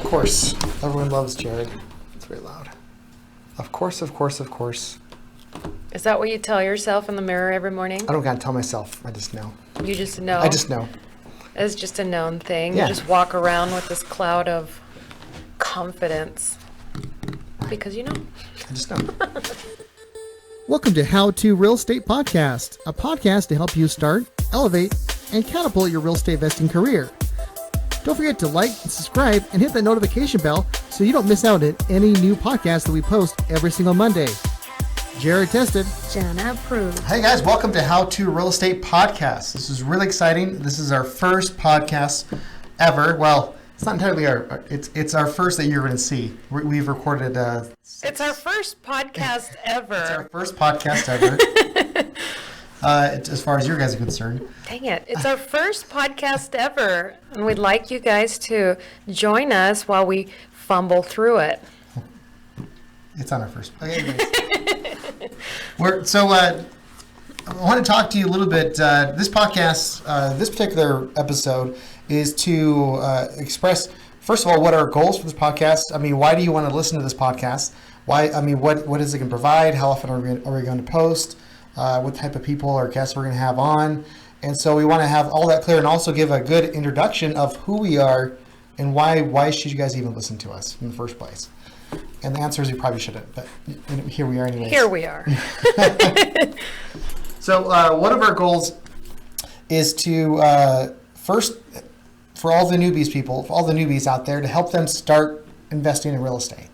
course. Everyone loves Jared. It's very loud. Of course, of course, of course. Is that what you tell yourself in the mirror every morning? I don't gotta tell myself. I just know. You just know? I just know. It's just a known thing. Yeah. You just walk around with this cloud of confidence. Because you know. I just know. Welcome to How to Real Estate Podcast, a podcast to help you start, elevate, and catapult your real estate investing career. Don't forget to like and subscribe and hit that notification bell so you don't miss out on any new podcast that we post every single Monday. Jared tested. Jana approved. Hey guys, welcome to How to Real Estate Podcast. This is really exciting. This is our first podcast ever. Well, it's not entirely it's our first that you're going to see. We've recorded. It's our first podcast ever. It's our first podcast ever. As far as you guys are concerned. Dang it. It's our first podcast ever. And we'd like you guys to join us while we fumble through it. It's on our first. Anyways. I want to talk to you a little bit. This podcast, this particular episode is to express, first of all, what are our goals for this podcast? I mean, why do you want to listen to this podcast? Why? I mean, what is it going to provide? How often are we going to post? What type of people or guests we're going to have on? And so we want to have all that clear and also give a good introduction of who we are and why should you guys even listen to us in the first place? And the answer is you probably shouldn't, but here we are anyways. Here we are. So one of our goals is to first, for all the newbies out there, to help them start investing in real estate.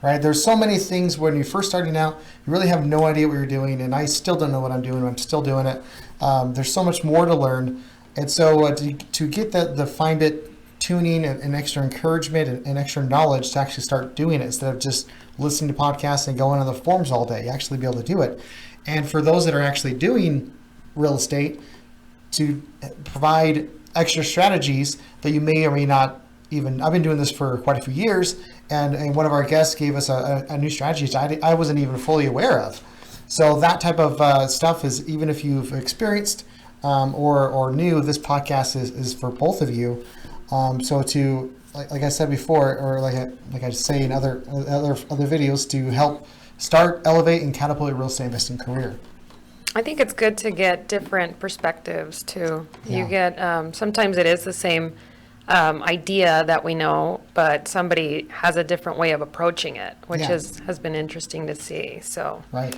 Right? There's so many things when you're first starting out, you really have no idea what you're doing, and I still don't know what I'm doing. I'm still doing it. There's so much more to learn, and so to get the find it tuning and extra encouragement and extra knowledge to actually start doing it instead of just listening to podcasts and going on the forums all day, you actually be able to do it. And for those that are actually doing real estate, to provide extra strategies that you may or may not even, I've been doing this for quite a few years, and one of our guests gave us a new strategy I wasn't even fully aware of. So that type of stuff is, even if you've experienced or new, this podcast is for both of you. So to, like I said before, or like I say in other videos, to help start, elevate, and catapult your real estate investing career. I think it's good to get different perspectives too. Yeah. You get, sometimes it is the same idea that we know, but somebody has a different way of approaching it, which has been interesting to see. So Right.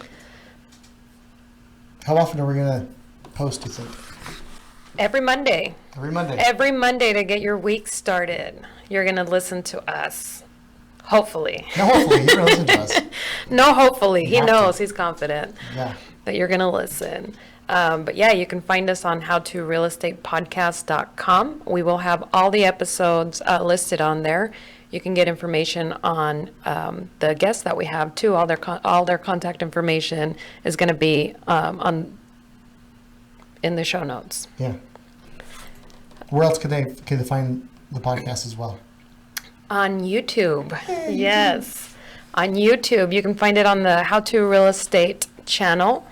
How often are we going to post, do you think? every Monday. Every Monday. Every Monday to get your week started, you're going to listen to us. Hopefully. No, hopefully. You're going to listen to us. No, hopefully. He have to. knows. He's confident Yeah. that you're going to listen. But yeah, you can find us on howtorealestatepodcast.com. We will have all the episodes listed on there. You can get information on the guests that we have too. All their contact information is going to be in the show notes. Yeah. Where else could they find the podcast as well? On YouTube. Yes. On YouTube. You can find it on the How to Real Estate channel,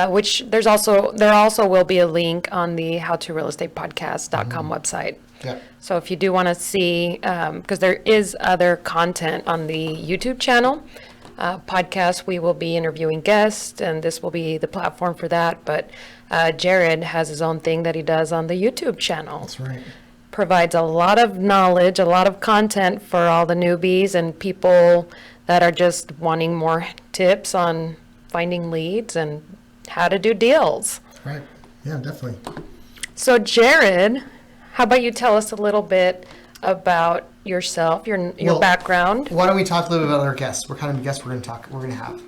which there also will be a link on the howtorealestatepodcast.com website. Yeah. So if you do want to see, because there is other content on the YouTube channel, podcast, we will be interviewing guests, and this will be the platform for that. But Jared has his own thing that he does on the YouTube channel. That's right. Provides a lot of knowledge, a lot of content for all the newbies and people that are just wanting more tips on finding leads and how to do deals. Right. Yeah, definitely. So Jared, how about you tell us a little bit about yourself, your background? Why don't we talk a little bit about our guests? What kind of guests we're going to have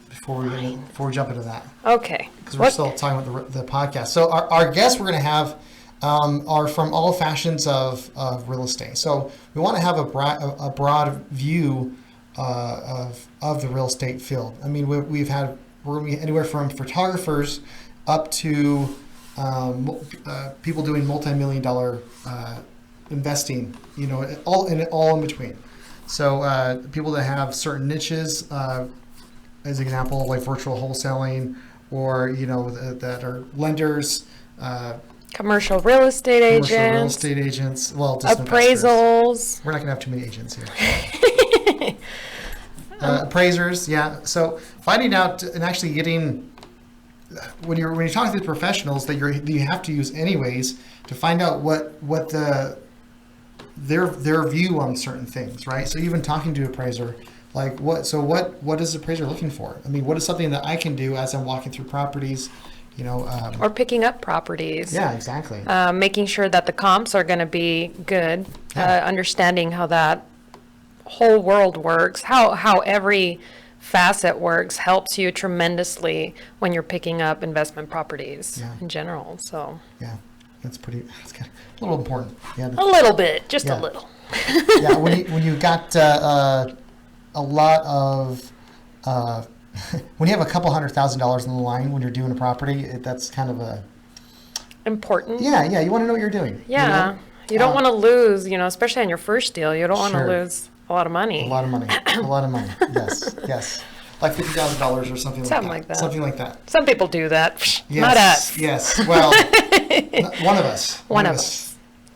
before we jump into that? Okay. Because we're still talking about the podcast. So our guests we're going to have are from all fashions of real estate. So we want to have a broad view of the real estate field. I mean, we're going to be anywhere from photographers up to people doing multi-million-dollar investing. You know, all in between. So people that have certain niches, as an example, like virtual wholesaling, or that are lenders. Commercial real estate commercial real agents, estate agents, well, just investors. appraisals. We're not gonna have too many agents here. Appraisers, yeah. So finding out and actually getting when you're talking to the professionals that you have to use anyways to find out what their view on certain things, right? So even talking to an appraiser, like what is the appraiser looking for? I mean, what is something that I can do as I'm walking through properties, Or picking up properties. yeah, exactly. Making sure that the comps are going to be good. Yeah. Understanding how that whole world works, how every facet works helps you tremendously when you're picking up investment properties Yeah. in general. So Yeah, that's kind of a little important. Yeah, a little bit, just Yeah. a little. yeah. When you got a lot of when you have a couple $100,000 on the line when you're doing a property, that's kind of a Important. yeah. You want to know what you're doing. Yeah. You don't want to lose, especially on your first deal, you don't want to Sure. lose a lot of money. A lot of money. A lot of money. Yes. Like $50,000 or something Something like that. Something like that. Some people do that. Yes. Not us. Yes. Well, one of us. One of us.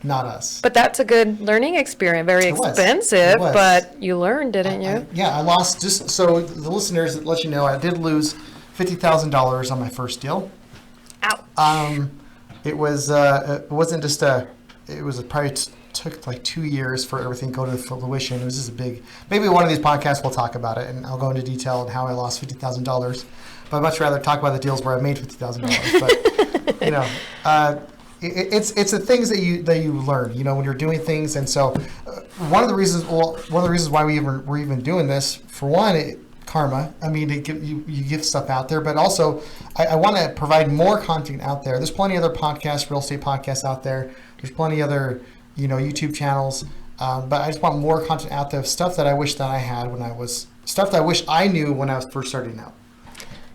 Not us. But that's a good learning experience. Very It was. expensive, It was. but you learned, didn't you? I lost, just so the listeners let you know, I did lose $50,000 on my first deal. Ouch. It was it wasn't just it was probably took like 2 years for everything to go to fruition. It was just a big, maybe one of these podcasts we'll talk about it and I'll go into detail on how I lost $50,000. But I'd much rather talk about the deals where I made $50,000. But it's the things that you learn, when you're doing things. And so one of the reasons why we're even doing this, for one, karma. I mean, you give stuff out there, but also I want to provide more content out there. There's plenty of other podcasts, real estate podcasts out there. There's plenty of other, YouTube channels. But I just want more content out there of stuff that I wish that I had stuff that I wish I knew when I was first starting out.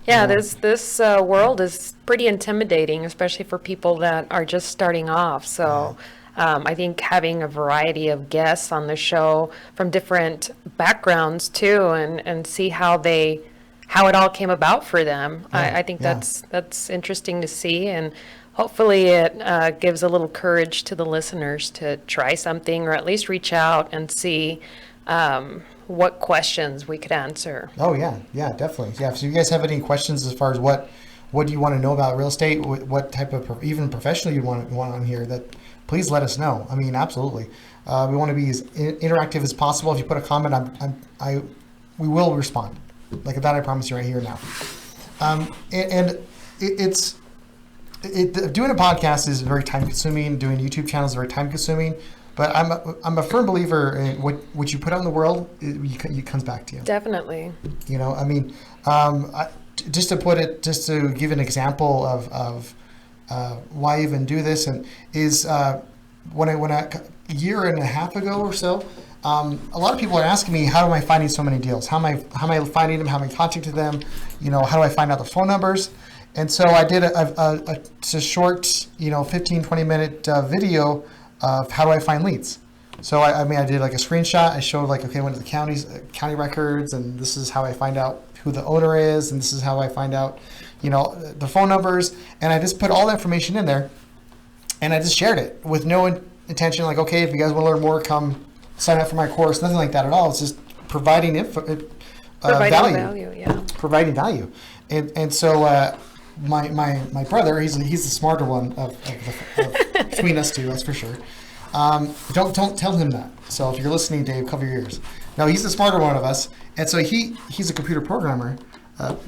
Yeah, this world is pretty intimidating, especially for people that are just starting off. So I think having a variety of guests on the show from different backgrounds too, and see how it all came about for them. I think that's interesting to see, and hopefully it gives a little courage to the listeners to try something or at least reach out and see what questions we could answer. Oh yeah, definitely. Yeah. So you guys have any questions as far as what do you want to know about real estate? What type of even professional you want on here? That please let us know. I mean, absolutely. We want to be as interactive as possible. If you put a comment, we will respond. Like that, I promise you right here now. Doing a podcast is very time consuming. Doing YouTube channels is very time consuming. But I'm a firm believer in what you put out in the world, it comes back to you. Definitely. I mean, just to give an example of why I even do this, and is when a year and a half ago or so, a lot of people are asking me, how am I finding so many deals? How am I finding them? How am I contacting them? How do I find out the phone numbers? And so I did a short, 15, 20-minute video of how do I find leads. So I did like a screenshot. I showed went to the county records, and this is how I find out who the owner is, and this is how I find out, the phone numbers. And I just put all the information in there, and I just shared it with no intention, okay, if you guys want to learn more, come sign up for my course. Nothing like that at all. It's just providing value, yeah. Providing value. And so my brother, he's the smarter one of between us two, that's for sure. Don't tell him that. So if you're listening, Dave, cover your ears. No, he's the smarter one of us, and so he's a computer programmer,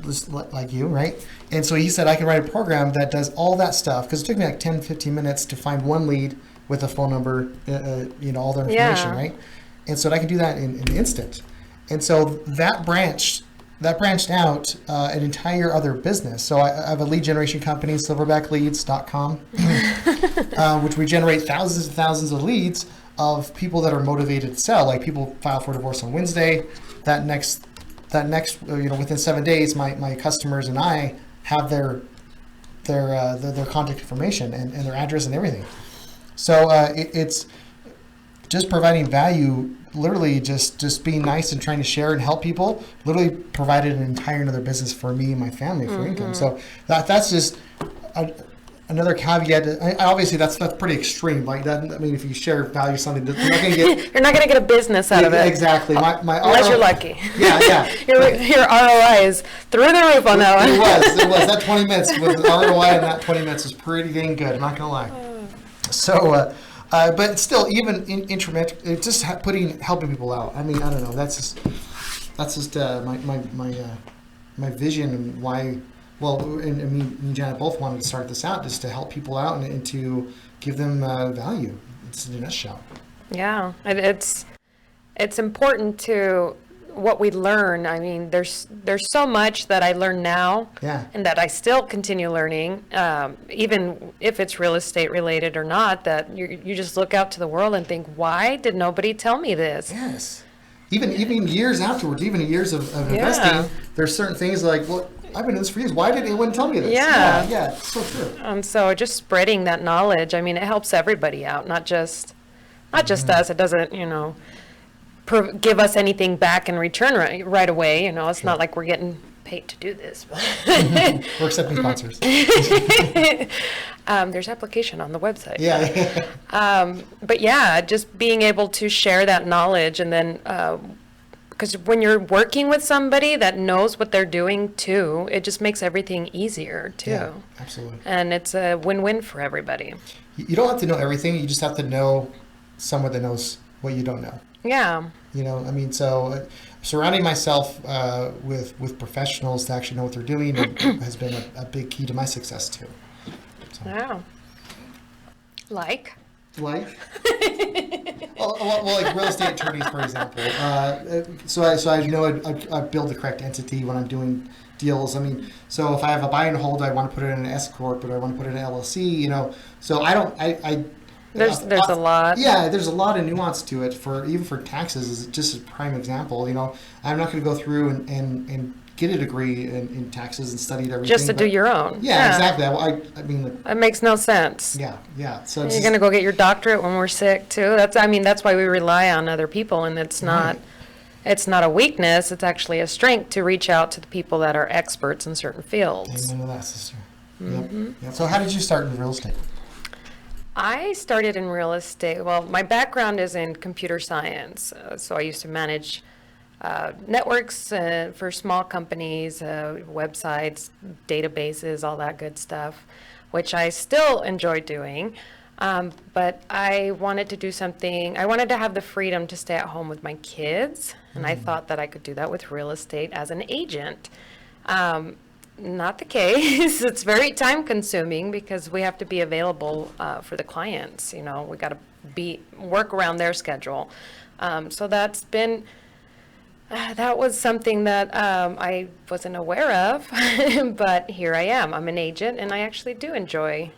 just like you, right? And so he said I can write a program that does all that stuff, because it took me like 10, 15 minutes to find one lead with a phone number, all their information, right? And so I can do that in an instant. And so that branched out an entire other business. So I have a lead generation company, silverbackleads.com, which we generate thousands and thousands of leads of people that are motivated to sell. Like people file for divorce on Wednesday. That next, within 7 days, my customers and I have their contact information and their address and everything. So it's just providing value. Literally just being nice and trying to share and help people literally provided an entire another business for me and my family for income. So that's just Another caveat, obviously that's pretty extreme. Like that, I mean, if you share value something, you're not going to get You're not going to get a business out of it. exactly. My Unless you're lucky. Yeah. Your ROI is through the roof on that one. It was. That 20 minutes with ROI and that 20 minutes was pretty dang good. I'm not going to lie. So, but still, even in intermittent, it's just helping people out. I mean, I don't know. That's just my vision and why. Well, and me and Jana both wanted to start this out just to help people out and to give them value. It's in a nutshell. Yeah, it's important to what we learn. I mean, there's so much that I learn now, and that I still continue learning, even if it's real estate related or not. That you just look out to the world and think, why did nobody tell me this? Yes, even years afterwards, even years of investing, there's certain things like, well, I've been in this for years. Why did anyone tell me this? Yeah, it's so true. And so just spreading that knowledge, I mean, it helps everybody out, not just us. It doesn't, give us anything back in return right away. It's not like we're getting paid to do this. We're accepting sponsors. There's application on the website. Yeah. But yeah, just being able to share that knowledge, and then because when you're working with somebody that knows what they're doing too, it just makes everything easier too. Yeah, absolutely. And it's a win-win for everybody. You don't have to know everything. You just have to know someone that knows what you don't know. Yeah. I mean, so surrounding myself with professionals to actually know what they're doing has been a big key to my success too. So. Wow. Like? Well, like real estate attorneys, for example. So I know I build the correct entity when I'm doing deals. I mean, so if I have a buy and hold, I want to put it in an S corp, or I want to put it in an LLC. So There's a lot. Yeah, there's a lot of nuance to it. Even for taxes, is just a prime example. I'm not going to go through and get a degree in taxes and study everything. Just to do your own. Yeah, exactly. I mean, it makes no sense. Yeah. So you're going to go get your doctorate when we're sick too. That's why we rely on other people, and it's not a weakness. It's actually a strength to reach out to the people that are experts in certain fields. Amen to that, sister. Yep. So how did you start in real estate? I started in real estate. Well, my background is in computer science, so I used to manage networks for small companies, websites, databases, all that good stuff, which I still enjoy doing. But I wanted to do something. I wanted to have the freedom to stay at home with my kids, and I thought that I could do that with real estate as an agent. Not the case. It's very time consuming because we have to be available for the clients. We got to work around their schedule. So that was something that I wasn't aware of, but here I am. I'm an agent, and I actually do enjoy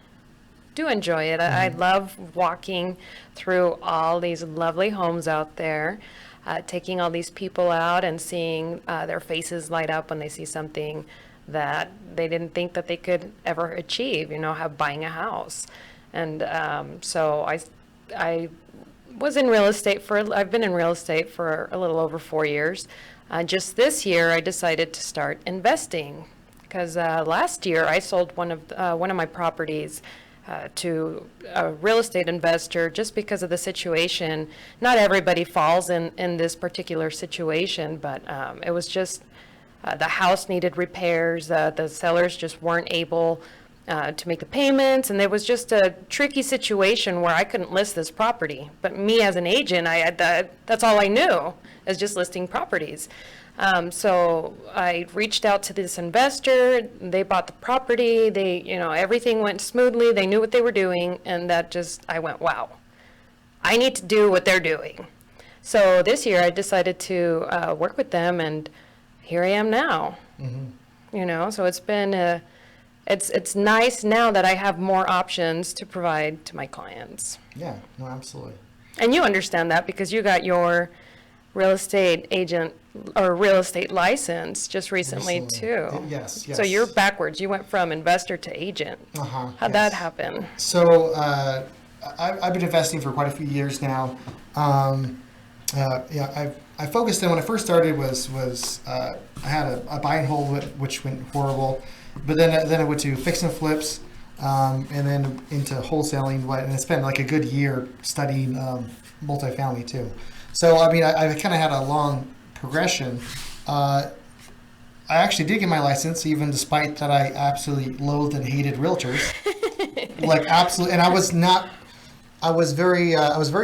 it. I love walking through all these lovely homes out there, taking all these people out and seeing their faces light up when they see something that they didn't think that they could ever achieve, buying a house. And so I was in real estate I've been in real estate for a little over 4 years. Just this year, I decided to start investing because last year I sold one of my properties to a real estate investor just because of the situation. Not everybody falls in this particular situation, but it was just the house needed repairs. The sellers just weren't able to make the payments, and there was just a tricky situation where I couldn't list this property. But me as an agent, that's all I knew, is just listing properties. So I reached out to this investor. They bought the property. Everything went smoothly. They knew what they were doing, and I went, wow, I need to do what they're doing. So this year I decided to work with them, and here I am now. So it's been it's nice now that I have more options to provide to my clients. Yeah, no, absolutely. And you understand that because you got your real estate agent or real estate license just recently too. Yes. So you're backwards. You went from investor to agent. How'd that happen? So I've been investing for quite a few years now. I focused on, when I first started was I had a buy and hold which went horrible, but then I went to fix and flips, and then into wholesaling. And I spent like a good year studying multifamily too. So I mean, I kind of had a long progression. I actually did get my license, even despite that I absolutely loathed and hated realtors. Like absolutely, and I was not. I was very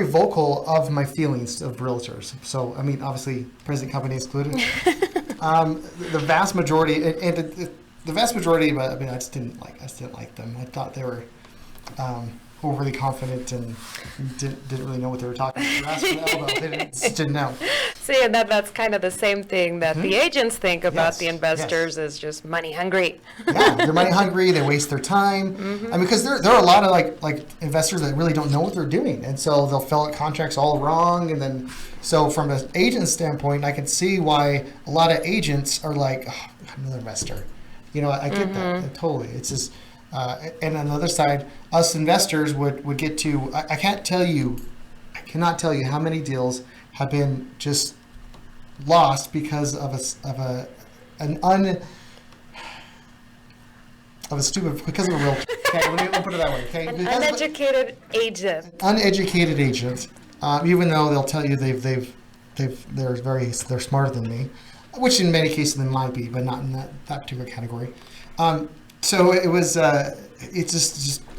vocal of my feelings of realtors. So I mean, obviously, present company excluded. The vast majority, the vast majority, but I mean, I just didn't like them. I thought they were overly confident and didn't really know what they were talking about. You asked for the elbow, they just didn't know. See, and that's kind of the same thing that the agents think about Yes, the investors is just money hungry. Yeah, they're money hungry. They waste their time. I mean, because there are a lot of like investors that really don't know what they're doing, and so they'll fill out contracts all wrong. And then, so from an agent standpoint, I can see why a lot of agents are like, oh, another investor. You know, I get that totally. It's just, and on the other side, us investors would get to. I cannot tell you how many deals have been just lost because of a realtor. Okay, let me put it that way. Okay, An uneducated agent. Uneducated agent, even though they'll tell you they're smarter than me, which in many cases they might be, but not in that particular category. So it was it's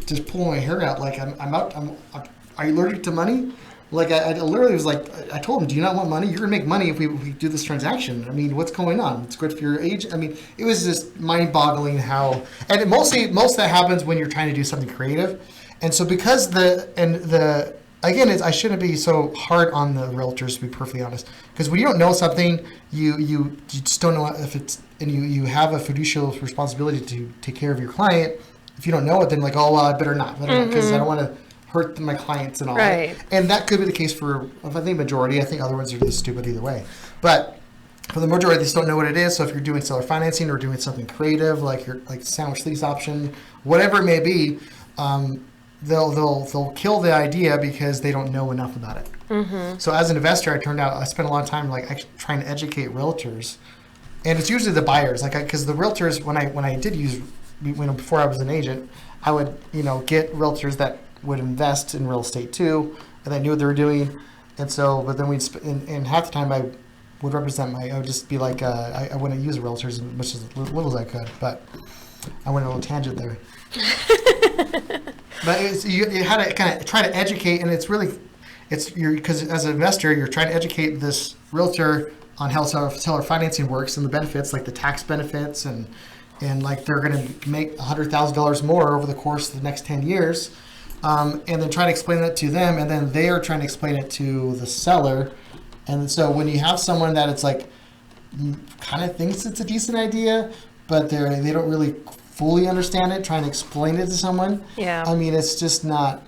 just pulling my hair out. Like are you allergic to money? Like I literally was like, I told him, do you not want money? You're gonna make money if we do this transaction. I mean, what's going on? It's good for your age. I mean, it was just mind-boggling how, and most of that happens when you're trying to do something creative. And so because again, I shouldn't be so hard on the realtors, to be perfectly honest, because when you don't know something, you just don't know if it's, and you have a fiduciary responsibility to take care of your client. If you don't know it, then like, oh well, I better not, because I don't want to hurt my clients and all. Right. And that could be the case for, I think, majority. I think other ones are just stupid either way. But for the majority, they just don't know what it is. So if you're doing seller financing or doing something creative, like your sandwich lease option, whatever it may be, they'll kill the idea because they don't know enough about it. So as an investor, I spent a lot of time actually trying to educate realtors, and it's usually the buyers. Because the realtors, when I did use, before I was an agent, I would get realtors that would invest in real estate too, and they knew what they were doing. And so, but then and half the time I would I would just be like, I wouldn't use realtors as much as little as I could, but I went on a little tangent there. But you had to kind of try to educate, and because as an investor, you're trying to educate this realtor on how seller financing works and the benefits, like the tax benefits, and like they're going to make $100,000 more over the course of the next 10 years. And then try to explain that to them, and then they are trying to explain it to the seller. And so when you have someone that it's like kind of thinks it's a decent idea, but they don't really fully understand it, trying to explain it to someone. Yeah. I mean, it's just not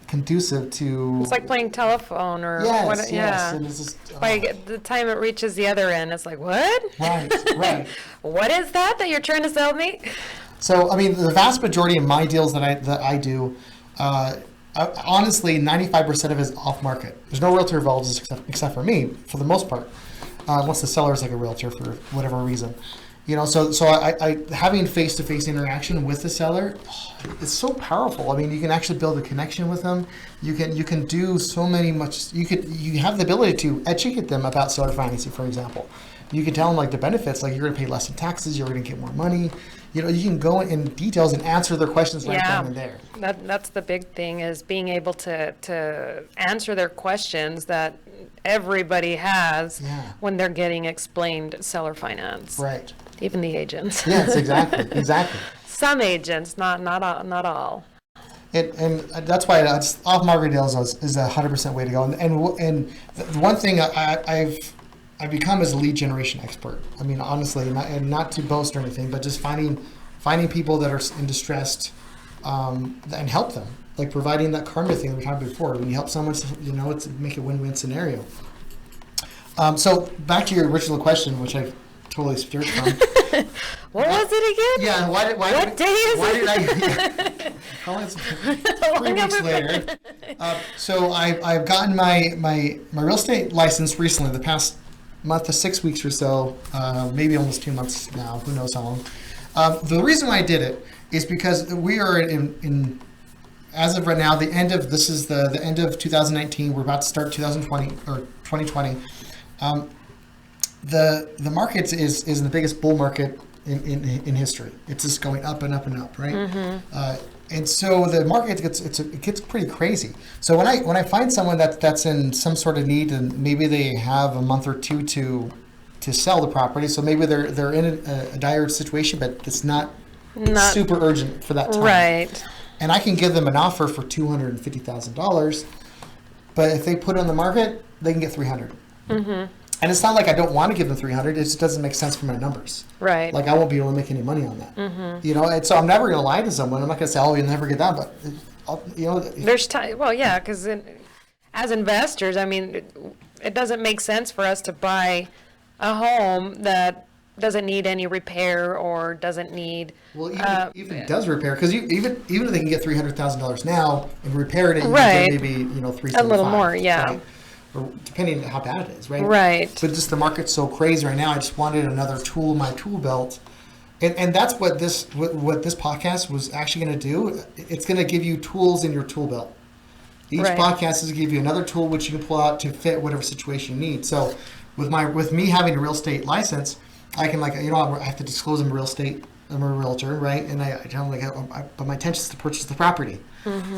conducive to. It's like playing telephone or yes. Yeah. And it's just, By the time it reaches the other end, it's like, what? Right. What is that you're trying to sell me? So I mean, the vast majority of my deals that I do. Honestly, 95% of it is off market. There's no realtor involved except for me, for the most part, unless the seller is like a realtor for whatever reason. So I having face-to-face interaction with the seller, it's so powerful. I mean, you can actually build a connection with them. You can do so much. You have the ability to educate them about seller financing, for example. You can tell them like the benefits, like you're going to pay less in taxes, you're going to get more money. You can go in details and answer their questions right then and there. That's the big thing, is being able to answer their questions that everybody has when they're getting explained seller finance. Right. Even the agents. Yes, exactly. Some agents, not all. And that's why off-market deals is 100% way to go. And the one thing I've become as a lead generation expert. I mean, honestly, not to boast or anything, but just finding people that are in distress and help them. Like providing that karma thing that we talked about before. When you help someone, it's make a win-win scenario. So back to your original question, which I totally steered from. What was it again? Yeah. What day is it? How long is it? 3 weeks later. So I've gotten my real estate license recently, the past month to 6 weeks or so, maybe almost 2 months now, who knows how long. The reason why I did it is because we are in as of right now, the end of this is the end of 2019. We're about to start 2020 or 2020. The market is in the biggest bull market in history. It's just going up and up and up, right? And so the market it gets pretty crazy. So when I find someone that's in some sort of need, and maybe they have a month or two to sell the property, so maybe they're in a dire situation, but it's not super urgent for that time. Right. And I can give them an offer for $250,000, but if they put it on the market, they can get $300,000. And it's not like I don't want to give them $300,000. It just doesn't make sense for my numbers. Right. Like I won't be able to make any money on that. And so I'm never going to lie to someone. I'm not going to say, "Oh, you'll never get that." But There's time. Well, yeah, because as investors, I mean, it doesn't make sense for us to buy a home that doesn't need any repair or doesn't need. Well, even it does repair, because even if they can get $300,000 now and repair it, you Right. can get maybe $375,000. A little more, yeah. Right? Or depending on how bad it is, right? Right. But just the market's so crazy right now. I just wanted another tool in my tool belt, and that's what this podcast was actually going to do. It's going to give you tools in your tool belt. Each Right. podcast is to give you another tool which you can pull out to fit whatever situation you need. So with me having a real estate license, I can I have to disclose I'm a realtor, right? And I tell them but my intention is to purchase the property.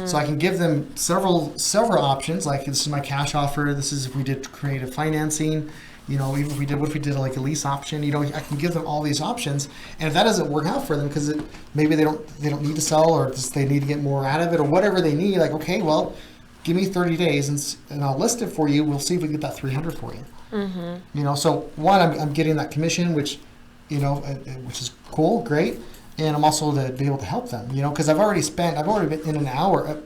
So I can give them several options. Like, this is my cash offer. This is if we did creative financing. Even if we did like a lease option. I can give them all these options. And if that doesn't work out for them because maybe they don't need to sell, or just they need to get more out of it, or whatever they need. Like, okay, well, give me 30 days and I'll list it for you. We'll see if we can get that $300,000 for you. So one, I'm getting that commission, which is cool, great. And I'm also to be able to help them, because I've already been in an hour.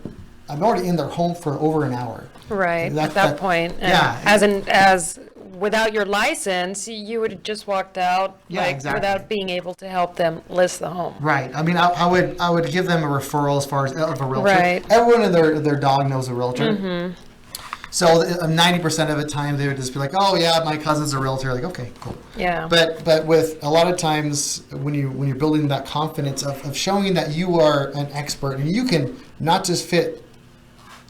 I'm already in their home for over an hour. Right. At that point. Yeah. As without your license, you would have just walked out, Exactly. without being able to help them list the home. Right. I mean, I would give them a referral as far as of a realtor. Right. Everyone and their dog knows a realtor. So 90% of the time they would just be like, "Oh yeah, my cousin's a realtor." Like, okay, cool. Yeah. But with a lot of times when you're building that confidence of showing that you are an expert and you can not just fit.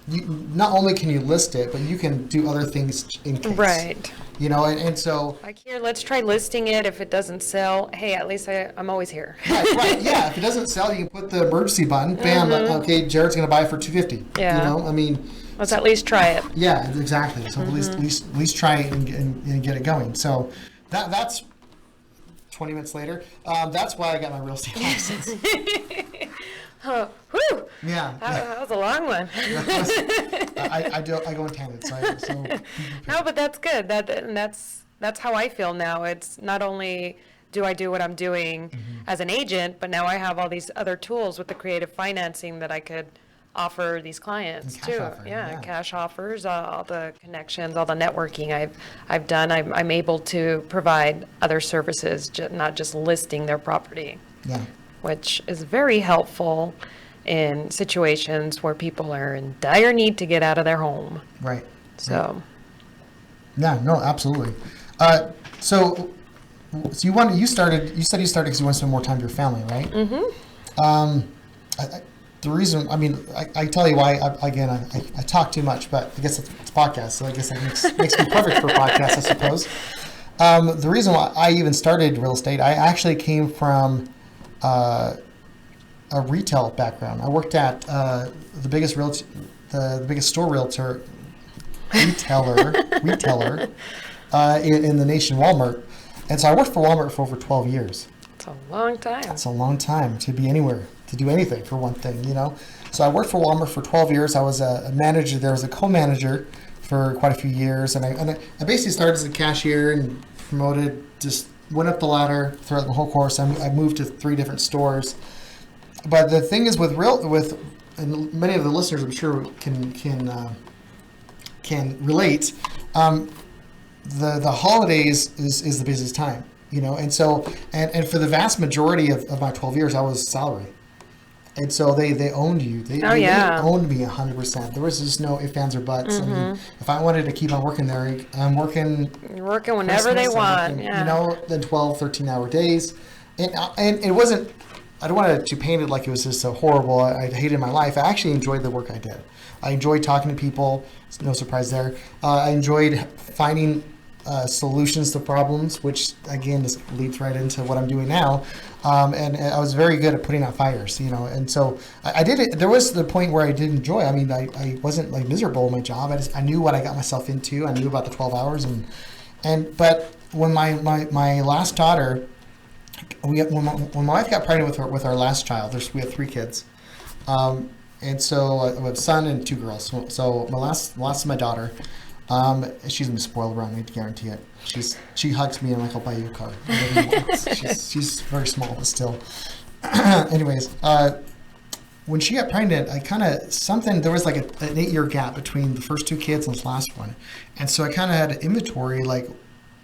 Not only can you list it, but you can do other things in case. Right. And so. Like, here, let's try listing it. If it doesn't sell, hey, at least I'm always here. Right. Yeah. If it doesn't sell, you can put the emergency button. Bam. Okay, Jared's gonna buy it for $250. Yeah. I mean. Let's at least try it. Yeah, exactly. So at least try it and get it going. So that's 20 minutes later. That's why I got my real estate license. Oh, whew. Yeah. That was a long one. I go in tangents. So No, but that's good. That's how I feel now. It's not only do I do what I'm doing as an agent, but now I have all these other tools with the creative financing that I could offer these clients cash too. offering, Yeah, cash offers, all the connections, all the networking I've done. I'm able to provide other services, not just listing their property, yeah. which is very helpful in situations where people are in dire need to get out of their home. Right. So. Yeah. No. Absolutely. So you said you started because you want to spend more time with your family, right? The reason, I tell you why. I talk too much, but I guess it's a podcast, so I guess that makes me perfect for a podcast, I suppose. The reason why I even started real estate, I actually came from a retail background. I worked at the biggest store retailer in the nation, Walmart, and so I worked for Walmart for over 12 years. It's a long time. That's a long time to be anywhere, to do anything, for one thing, So I worked for Walmart for 12 years. I was a manager there. I was a co-manager for quite a few years. And I basically started as a cashier and promoted, just went up the ladder throughout the whole course. I moved to 3 different stores. But the thing is and many of the listeners I'm sure can relate, the holidays is the busiest time. And so, and for the vast majority of my 12 years, I was salary. And so they owned you. They owned me 100%. There was just no ifs, ands, or buts. I mean, if I wanted to keep on working there, I'm working. You're working whenever they want. The 12, 13-hour days. and it wasn't. I don't want to paint it like it was just so horrible. I hated my life. I actually enjoyed the work I did. I enjoyed talking to people. No surprise there. I enjoyed finding solutions to problems, which again this leads right into what I'm doing now. And I was very good at putting out fires, And so I did it. There was the point where I did enjoy. I mean, I wasn't like miserable in my job. I knew what I got myself into. I knew about the 12 hours, but when my last daughter, when my wife got pregnant with our last child, we had 3 kids. And so we have a son and 2 girls. So my last of my daughter, she's gonna spoil around me, I guarantee it. She hugs me and I'm like, I'll buy you a car. She's very small, but still. Anyways, when she got pregnant, there was like an 8-year gap between the first 2 kids and this last one, and so I kind of had an inventory, like,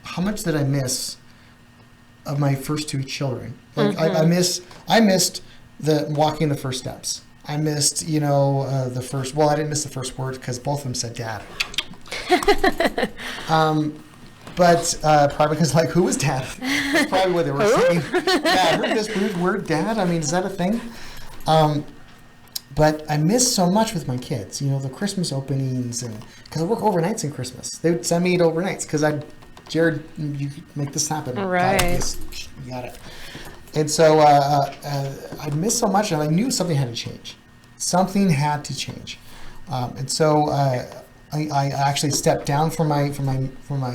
how much did I miss of my first 2 children? Like I missed the walking the first steps. I missed, the first. Well, I didn't miss the first word because both of them said dad. But probably because, like, who was dad? That's probably what they were saying. Yeah, I heard this weird word, dad. I mean, is that a thing? But I missed so much with my kids. The Christmas openings, and because I work overnights in Christmas, they would send me to overnights because Jared, you make this happen. Right. You got it. And so I missed so much, and I knew something had to change. Something had to change. And so I actually stepped down from my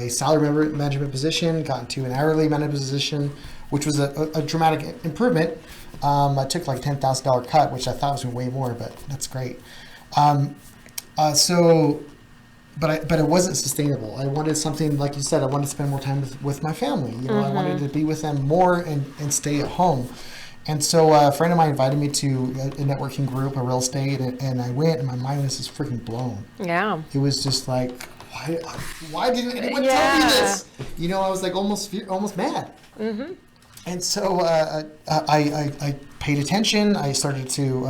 salary management position, got into an hourly management position, which was a dramatic improvement. I took like $10,000 cut, which I thought was way more, but that's great. But it wasn't sustainable. I wanted something, like you said, I wanted to spend more time with my family. I wanted to be with them more and stay at home. And so a friend of mine invited me to a networking group, a real estate, and I went, and my mind was just freaking blown. Yeah. It was just like, why didn't anyone tell me this? I was like almost mad. Mm-hmm. And so I paid attention. I started to,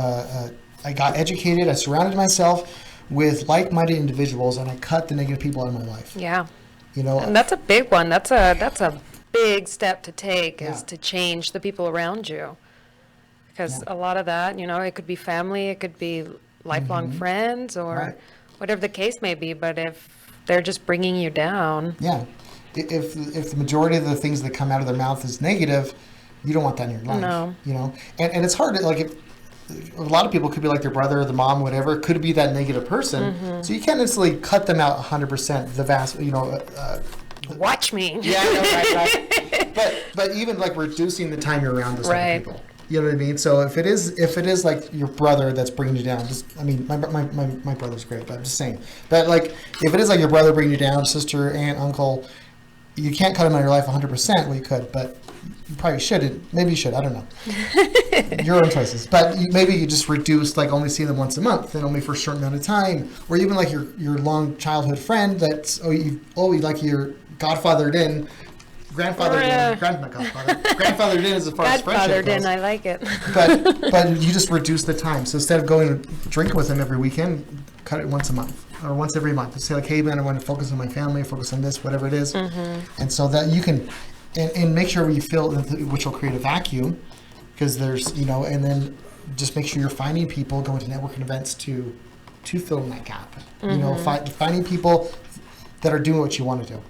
I got educated. I surrounded myself with like-minded individuals, and I cut the negative people out of my life. Yeah. And that's a big one. That's a big step to take, is to change the people around you. Because a lot of that, it could be family, it could be lifelong friends, or whatever the case may be. But if they're just bringing you down. Yeah. If the majority of the things that come out of their mouth is negative, you don't want that in your life. No. And it's hard to, like, a lot of people could be like their brother or the mom, whatever, could be that negative person. Mm-hmm. So you can't necessarily cut them out 100%. The vast, watch me. Yeah, right. But even like reducing the time you're around those other people. You know what I mean? So if it is like your brother that's bringing you down, my brother's great, but I'm just saying. But like, if it is like your brother bringing you down, sister, aunt, uncle, you can't cut them out of your life 100%. Well, you could, but you probably shouldn't. Maybe you should. I don't know. Your own choices. But maybe you just reduce, like, only see them once a month and only for a certain amount of time. Or even like your long childhood friend that's, like your grandfathered in as far as friendship Godfathered in, goes. I like it. But you just reduce the time. So instead of going to drink with them every weekend, cut it once a month or once every month. Just say like, hey man, I want to focus on my family, focus on this, whatever it is. Mm-hmm. And so that you can, and make sure you fill, which will create a vacuum, because there's, and then just make sure you're finding people, going to networking events to fill in that gap. Mm-hmm. Finding people that are doing what you want to do.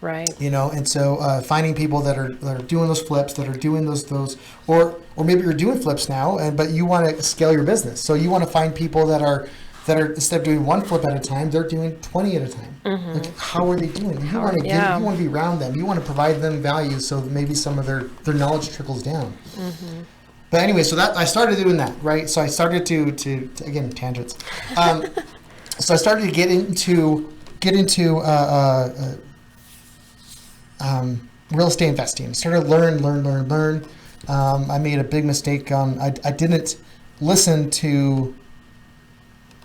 Right. And so finding people that are doing those flips, that are doing those, or maybe you're doing flips now, but you want to scale your business. So you want to find people that are instead of doing one flip at a time, they're doing 20 at a time. Mm-hmm. Like, how are they doing? You want to be around them. You want to provide them value, so maybe some of their knowledge trickles down. Mm-hmm. But anyway, so that I started doing that, right? So I started to again, tangents. So I started to get into real estate investing. Started to learn. I made a big mistake. I didn't listen to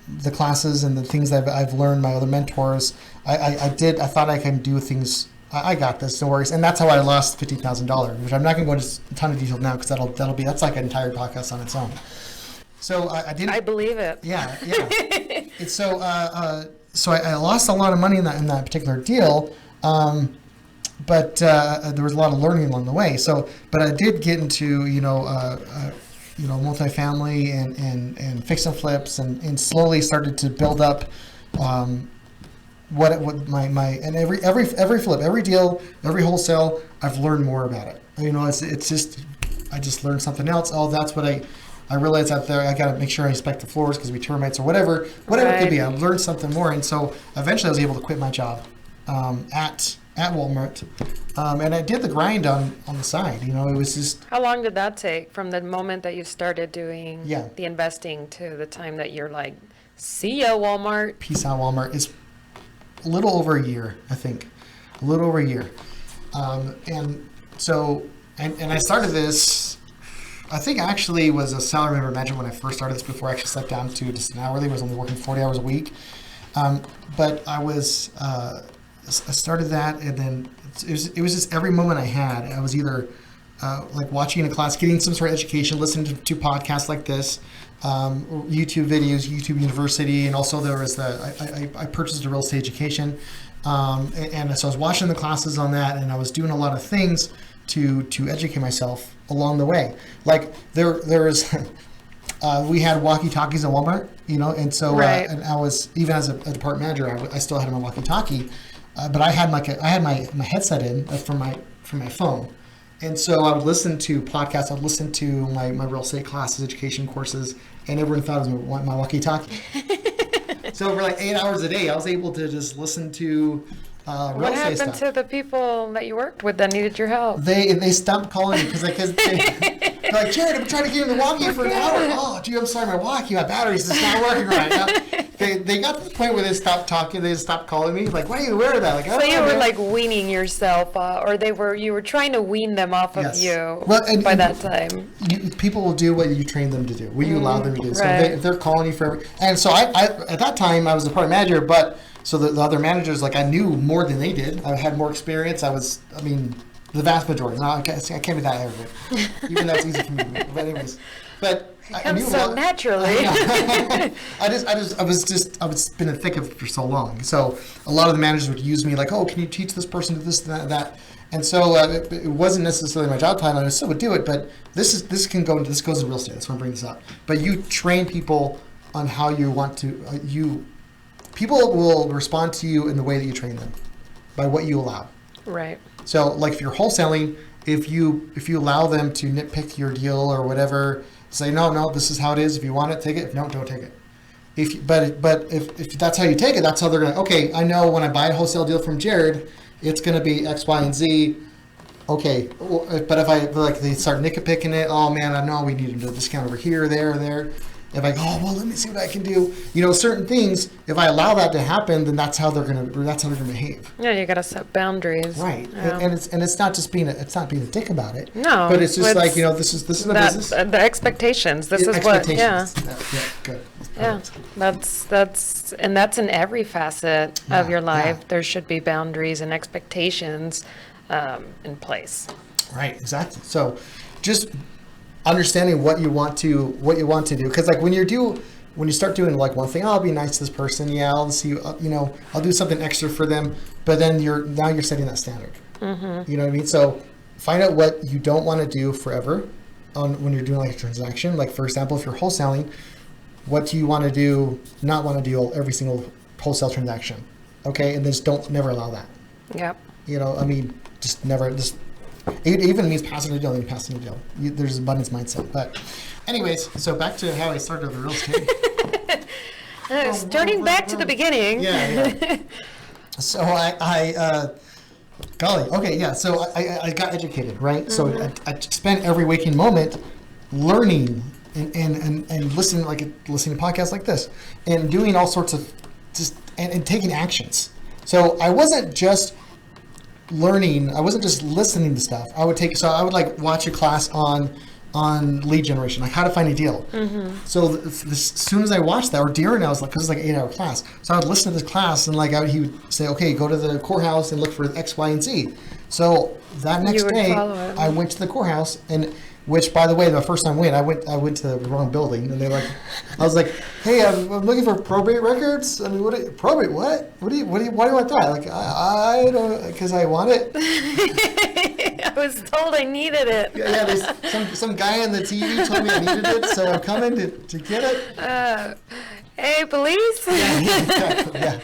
the classes and the things that I've learned, my other mentors. I thought I can do things. I got this, no worries. And that's how I lost $50,000, which I'm not going to go into a ton of detail now, because that's like an entire podcast on its own. So I didn't. I believe it. Yeah. And so I lost a lot of money in that particular deal. but there was a lot of learning along the way. So, but I did get into multifamily and fix and flips, and slowly started to build up what my and every flip, every deal, every wholesale, I've learned more about it. It's just I just learned something else. Oh, that's what I realized out there. I got to make sure I inspect the floors because we termites or whatever it could be. I learned something more, and so eventually I was able to quit my job at Walmart, and I did the grind on the side. It was just. How long did that take from the moment that you started doing Yeah. the investing to the time that you're like, see ya, Walmart? Peace out, Walmart. It's a little over a year, I think. A little over a year. And so, and I started this, I think actually was a salary member manager when I first started this, before I actually stepped down to just an hourly. I was only working 40 hours a week. But I was, I started that, and then it was just every moment I had, I was either like watching a class, getting some sort of education, listening to podcasts like this, YouTube videos, YouTube University, and also there was I purchased a real estate education, and so I was watching the classes on that, and I was doing a lot of things to educate myself along the way. Like there was, we had walkie-talkies at Walmart, and so Right. and I was, even as a department manager, I still had my walkie-talkie, but I had my headset in from my phone. And so I would listen to podcasts. I would listen to my real estate classes, education courses, and everyone thought it was my walkie-talkie. So for like 8 hours a day, I was able to just listen to real What estate happened stuff. to the people that you worked with that needed your help? They stopped calling me because they're like, Jared, I'm trying to get in the walkie for an hour. Oh, gee, I'm sorry, my battery's just not working right now. They got to the point where they stopped talking. They just stopped calling me. Like, why are you aware of that? Like, So you were like weaning yourself, or you were trying to wean them off of Yes. you Well, by that time. People will do what you train them to do, what you allow them to do. So Right. if they're calling you for and so I at that time I was a department manager, but so the other managers, like, I knew more than they did. I had more experience. The vast majority. No, I can't be that arrogant, even though it's easy for me to be. But anyways, I knew Comes so naturally. I was been in the thick of it for so long. So a lot of the managers would use me like, oh, can you teach this person to this, that. And so it wasn't necessarily my job title. I still would do it, but this goes in real estate. That's why I'm bringing this up. But you train people on how you want to. People will respond to you in the way that you train them, by what you allow. Right. So, like if you're wholesaling, if you allow them to nitpick your deal or whatever, say no, this is how it is. If you want it, take it. If no, don't take it. But if that's how you take it, that's how they're gonna. Okay, I know when I buy a wholesale deal from Jared, it's gonna be X, Y, and Z. Okay, but if they start nitpicking it, oh man, I know we need a discount over here, there. If I go, oh well, let me see what I can do. Certain things. If I allow that to happen, then that's how they're gonna behave. Yeah, you got to set boundaries. Right, Yeah. and it's not just being a dick about it. No, but it's just it's like this is the business. The expectations. This is what. Yeah. Yeah, good. Yeah, that's in every facet of your life. yeah. There should be boundaries and expectations in place. Right, exactly. So, just understanding what you want to do, because like when you start doing like one thing, I'll be nice to this person. Yeah, I'll see. I'll do something extra for them. But then you're setting that standard. Mm-hmm. You know what I mean? So, find out what you don't want to do forever. When you're doing like a transaction, like for example, if you're wholesaling, what do you want to do? Not want to do every single wholesale transaction, okay? And just never allow that. Yep. Just never. It even means passing a deal. There's abundance mindset. But, anyways, so back to how I started with real estate. Starting back to the beginning. Yeah. So golly, okay, yeah. So I got educated, right? Mm-hmm. So I spent every waking moment learning and listening to podcasts like this, and doing all sorts of and taking actions. So I wasn't just learning. I wasn't just listening to stuff. I would like watch a class on lead generation, like how to find a deal. Mm-hmm. So as soon as I watched that, or during, I was like, because it's like an 8-hour class, so I would listen to this class, and he would say, okay, go to the courthouse and look for X, Y, and Z. So that next day, I went to the courthouse, and Which, by the way, the first time I went to the wrong building, and I was like, hey, I'm looking for probate records. I mean, probate what? Why do you want that? Like, I don't, because I want it. I was told I needed it. Yeah, there's some guy on the TV told me I needed it, so I'm coming to get it. Hey, police. Yeah.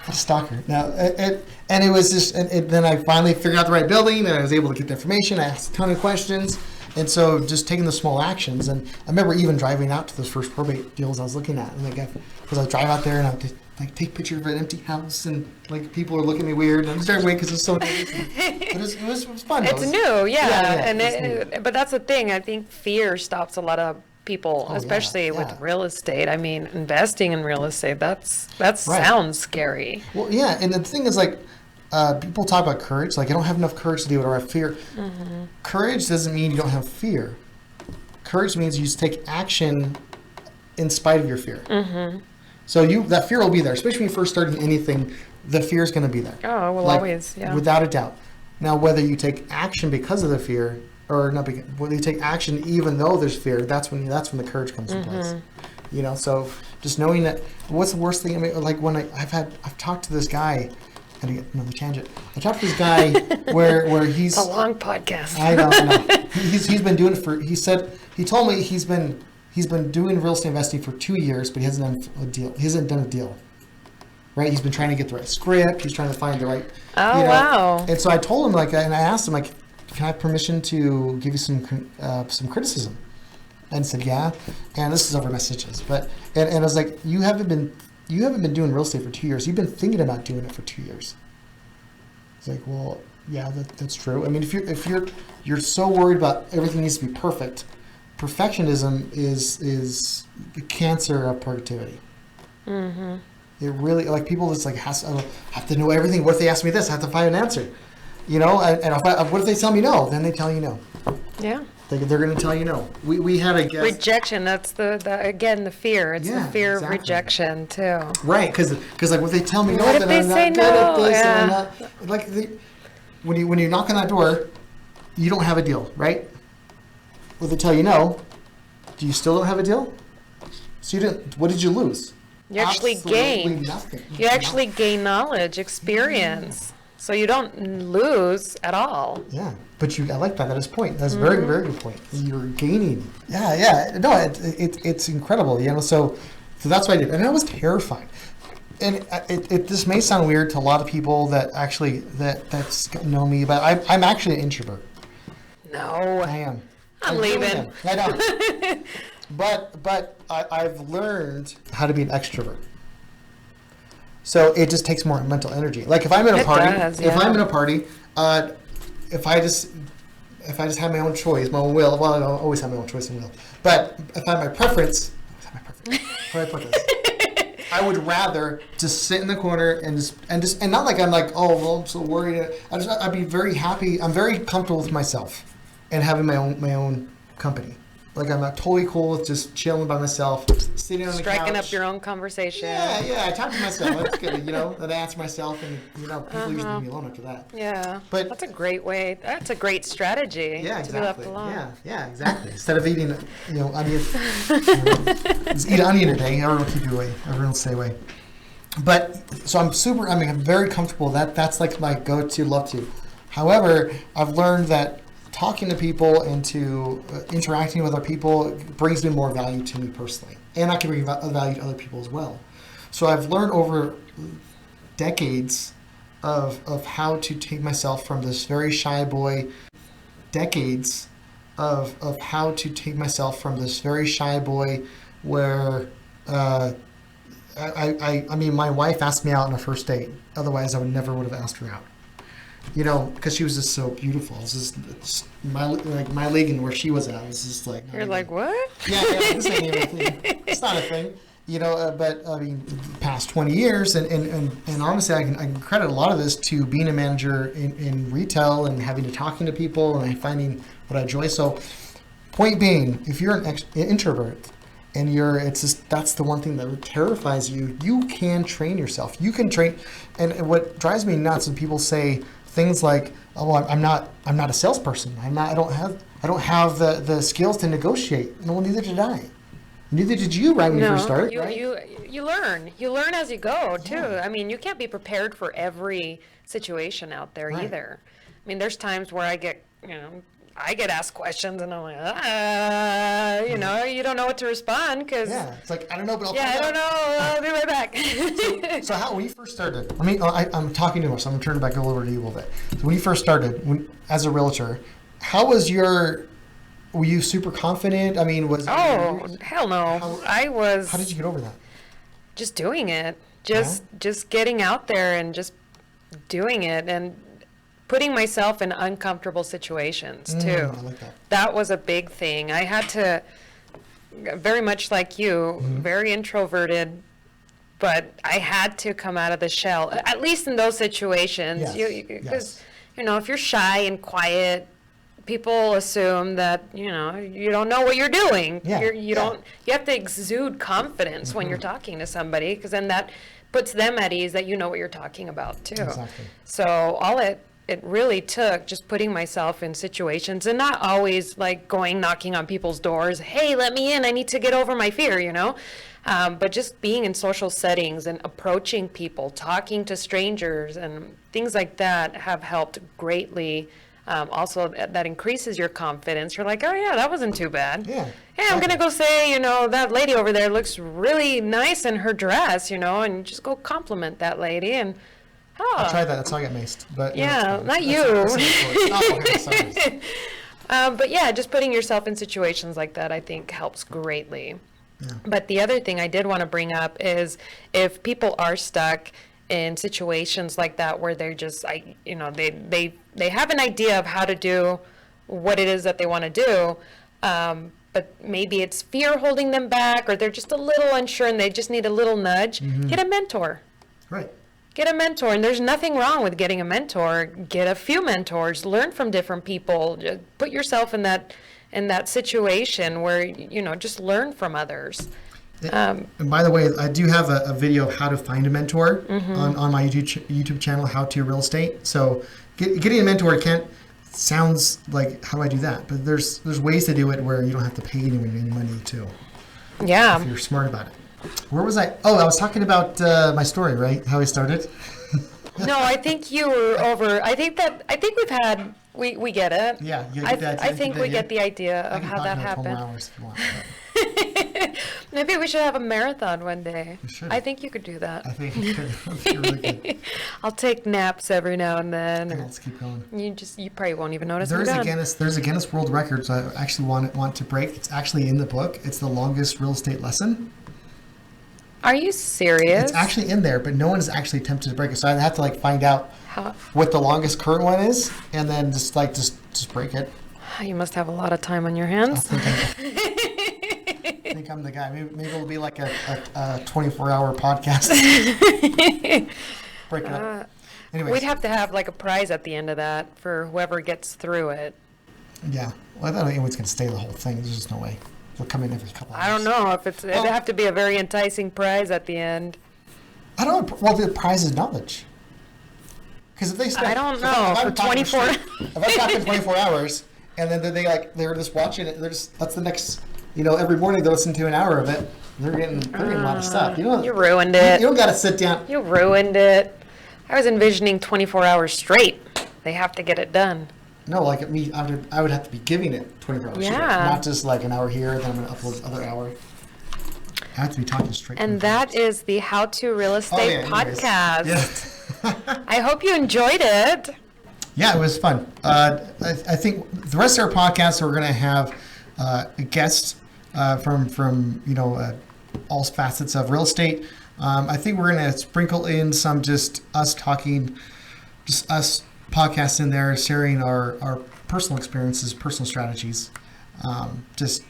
A stalker. Now, and it was just, and then I finally figured out the right building, and I was able to get the information. I asked a ton of questions, and so just taking the small actions. And I remember even driving out to those first probate deals I was looking at, and because I drive out there and I would like take pictures of an empty house, and like people are looking at me weird, and I'm starting away because it's so nice. But it was fun. It's new, yeah. And but that's the thing. I think fear stops a lot of people, especially with real estate. I mean, investing in real estate, that sounds scary. Well, yeah, and the thing is, like, people talk about courage. Like, I don't have enough courage to do it, or I have fear. Mm-hmm. Courage doesn't mean you don't have fear. Courage means you just take action in spite of your fear. Mm-hmm. So that fear will be there, especially when you first start anything. The fear is going to be there. Oh, well, always, yeah. Without a doubt. Now, whether you take action because of the fear, or not, whether you take action even though there's fear, that's when the courage comes in place. You know, so just knowing that. What's the worst thing? I mean, like when I've talked to this guy. I get another tangent. I talked to this guy where he's a long podcast. I know. He's been doing it he told me he's been doing real estate investing for 2 years, but he hasn't done a deal. He hasn't done a deal. Right? He's been trying to get the right script. He's trying to find the right. Oh, wow. And so I told him and I asked him can I have permission to give you some criticism? And he said, yeah. And this is over messages, and I was like, you haven't been doing real estate for 2 years. You've been thinking about doing it for 2 years. It's like, well, yeah, that's true. I mean, if you're so worried about everything needs to be perfect, perfectionism is the cancer of productivity. Mm-hmm. It really, like, people just like have to know everything. What if they ask me this? I have to find an answer. You know, and what if they tell me no? Then they tell you no. Yeah. They're going to tell you no. We had a guest. Rejection. That's again the fear. It's the fear of rejection too. Right, because like if they tell me no, what then if I'm they not say good no? at this, Yeah. and I'm not like when you knock on that door, you don't have a deal, right? When they tell you no, do you still don't have a deal? So you didn't. What did you lose? You actually gain. Nothing. You actually gain knowledge, experience. So you don't lose at all. Yeah, but I like that. That is point. That's a very, very good point. You're gaining. Yeah. No, it's incredible. You know, so that's what I did, and I was terrified. And this may sound weird to a lot of people that actually that's know me, but I'm actually an introvert. No. I am. I'm leaving. I know. But I've learned how to be an extrovert. So it just takes more mental energy. Like if I'm in a party, if I just have my own choice, my own will. Well, I don't always have my own choice and will. But if I have my preference, I would rather just sit in the corner and not like I'm like, oh well, I'm so worried. I'd be very happy. I'm very comfortable with myself and having my own company. Like I'm not totally cool with just chilling by myself, sitting on the couch. Striking up your own conversation. Yeah. I talk to myself. That's good. You know, I answer myself, and people usually leave me alone after that. Yeah. But that's a great way. That's a great strategy. Yeah, to be left alone. Yeah, exactly. Instead of eating, onion, just eat an onion a day. Everyone will keep you away. Everyone will stay away. But so I'm very comfortable. That's like my go-to, love to. However, I've learned that talking to people and to interacting with other people brings me more value to me personally. And I can bring value to other people as well. So I've learned over decades of how to take myself from this very shy boy, where I mean, my wife asked me out on a first date. Otherwise, I never would have asked her out. You know, because she was just so beautiful. It's just my league and where she was at. I was just like, you're like, what? Yeah, this ain't anything. It's not a thing. You know, but I mean, past 20 years, and honestly, I can credit a lot of this to being a manager in retail and having to talking to people and finding what I enjoy. So, point being, if you're an introvert and that's the one thing that terrifies you. You can train yourself. You can train, and what drives me nuts when people say things like, oh, well, I'm not a salesperson. I don't have the skills to negotiate. No, neither did I. Neither did you, right, when you first started, right? You learn as you go too. I mean, you can't be prepared for every situation out there Right. either. I mean, there's times where I get asked questions and I'm like, you don't know what to respond because Yeah, it's like, I don't know, but I'll I find don't out. know. I'll be right back. So how, when you first started, I'm talking to you, so I'm turning back over to you a little bit. So when you first started, as a realtor, were you super confident? I mean, Oh, hell no. How did you get over that? Just doing it. Just getting out there and just doing it and putting myself in uncomfortable situations too. I like that. That was a big thing. I had to, very much like you, very introverted, but I had to come out of the shell, at least in those situations. Yes, Because, yes. if you're shy and quiet, people assume that, you don't know what you're doing. Yeah, You have to exude confidence when you're talking to somebody, because then that puts them at ease that you know what you're talking about too. Exactly. So all it really took just putting myself in situations and not always like knocking on people's doors. Hey, let me in. I need to get over my fear, but just being in social settings and approaching people, talking to strangers and things like that have helped greatly. Also, that increases your confidence. You're like, oh yeah, that wasn't too bad. Yeah. Hey, I'm gonna go say, that lady over there looks really nice in her dress, and just go compliment that lady and. Oh. I tried that. That's how I got maced. But Yeah, not you. Oh, okay, sorry. But yeah, just putting yourself in situations like that, I think, helps greatly. Yeah. But the other thing I did want to bring up is if people are stuck in situations like that where they're just, they have an idea of how to do what it is that they want to do, but maybe it's fear holding them back, or they're just a little unsure and they just need a little nudge. Get a mentor. Right. Get a mentor, and there's nothing wrong with getting a mentor. Get a few mentors, learn from different people, put yourself in that situation where, just learn from others. And by the way, I do have a video of how to find a mentor on my YouTube channel, How to Real Estate. So getting a mentor sounds like, how do I do that? But there's ways to do it where you don't have to pay anyone any money too, Yeah. if you're smart about it. Where was I? Oh, I was talking about my story, right? How I started. No, I think you were over. I think we get it. Yeah, you get the idea. I think we get the idea I of can how talk that about 12 happened. more hours if you want. Maybe we should have a marathon one day. We should. I think you could do that. I think it could be really good. I'll take naps every now and then. Okay, Or let's keep going. you probably won't even notice. I'm There's a done. Guinness World Records I actually want to break. It's actually in the book. It's the longest real estate lesson. Are you serious? It's actually in there, but no one has actually attempted to break it. So I have to find out How- what the longest current one is, and then just break it. You must have a lot of time on your I hands. think I'm the guy. Maybe it'll be like a 24-hour podcast. Break it up. Anyways, We'd have to have like a prize at the end of that for whoever gets through it. yeah. Well, I don't think anyone's going to stay the whole thing. There's just no way. They'll come in every couple hours. I don't know if it'd have to be a very enticing prize at the end. I don't know. Well, the prize is knowledge. Because if they spend, I don't if know, if for I'm talking 24 If I'm talking 24 hours, and then they're just watching it, that's the next, every morning they listen to an hour of it. They're getting a lot of stuff. You ruined it. You don't got to sit down. You ruined it. I was envisioning 24 hours straight. They have to get it done. No, like me, I would have to be giving it 24 hours. straight, Yeah. not just like an hour here, then I'm going to upload the other hour. I have to be talking straight. And that is the How to Real Estate anyways. podcast. Yeah. I hope you enjoyed it. Yeah, it was fun. I think the rest of our podcast, we're going to have a guest from all facets of real estate. I think we're going to sprinkle in some just us talking, just us podcasts in there, sharing our personal experiences, personal strategies, just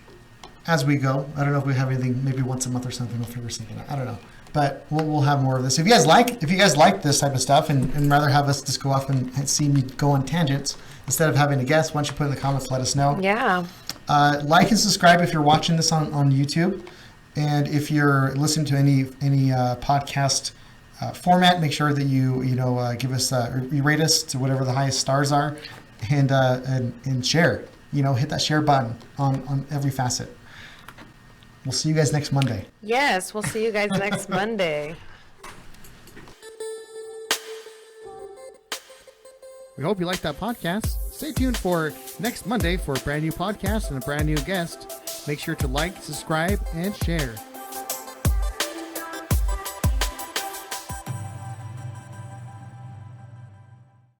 as we go. I don't know if we have anything, maybe once a month or something. We'll figure something out. I don't know. But we'll have more of this. If you guys like this type of stuff and rather have us just go off and see me go on tangents instead of having a guest, why don't you put in the comments, let us know. Yeah. Like and subscribe if you're watching this on YouTube, and if you're listening to any podcast format. Make sure that you give us you rate us to whatever the highest stars are, and share. Hit that share button on every facet. We'll see you guys next Monday. Yes, we'll see you guys next Monday. We hope you liked that podcast. Stay tuned for next Monday for a brand new podcast and a brand new guest. Make sure to like, subscribe, and share.